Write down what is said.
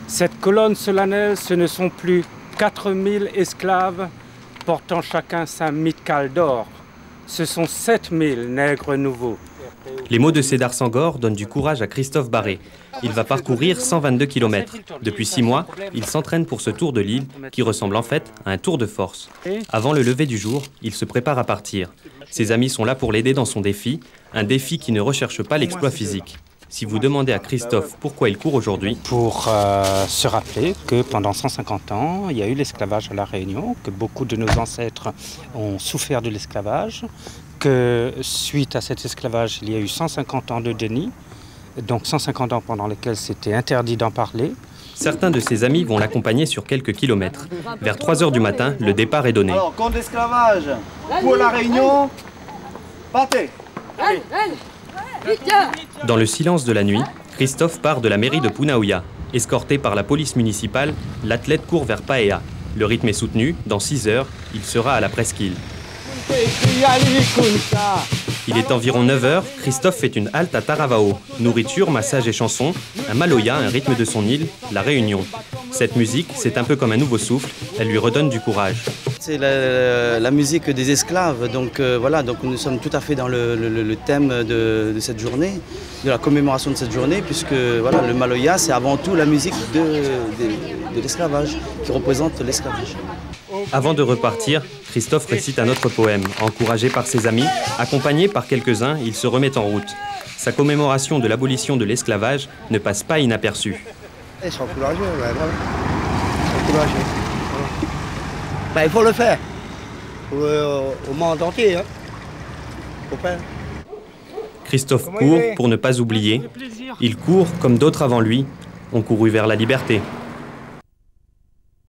Cette colonne solennelle, ce ne sont plus 4000 esclaves portant chacun sa mid-cale d'or. Ce sont 7000 nègres nouveaux. Les mots de Cédar Senghor donnent du courage à Christophe Barré. Il va parcourir 122 km. Depuis 6 mois, il s'entraîne pour ce tour de l'île qui ressemble en fait à un tour de force. Avant le lever du jour, il se prépare à partir. Ses amis sont là pour l'aider dans son défi, un défi qui ne recherche pas l'exploit physique. Si vous demandez à Christophe pourquoi il court aujourd'hui... Pour se rappeler que pendant 150 ans, il y a eu l'esclavage à La Réunion, que beaucoup de nos ancêtres ont souffert de l'esclavage, que suite à cet esclavage, il y a eu 150 ans de déni, donc 150 ans pendant lesquels c'était interdit d'en parler. Certains de ses amis vont l'accompagner sur quelques kilomètres. Vers 3 h du matin, le départ est donné. Alors, contre l'esclavage, pour La Réunion, partez. Allez. Dans le silence de la nuit, Christophe part de la mairie de Punaouia. Escorté par la police municipale, l'athlète court vers Paea. Le rythme est soutenu, dans 6 heures, il sera à la presqu'île. Il est environ 9 h, Christophe fait une halte à Taravao. Nourriture, massage et chansons, un maloya, un rythme de son île, La Réunion. Cette musique, c'est un peu comme un nouveau souffle, elle lui redonne du courage. C'est la musique des esclaves, donc voilà, donc nous sommes tout à fait dans le thème de cette journée, de la commémoration de cette journée, puisque voilà, le maloya, c'est avant tout la musique de l'esclavage, qui représente l'esclavage. Avant de repartir, Christophe récite un autre poème. Encouragé par ses amis, accompagné par quelques-uns, il se remet en route. Sa commémoration de l'abolition de l'esclavage ne passe pas inaperçue. Ils sont courageux, voilà. Ils sont courageux. Ben, il faut le faire. Au monde entier. Hein. Faut faire. Christophe court pour ne pas oublier. Il court comme d'autres avant lui ont couru vers la liberté.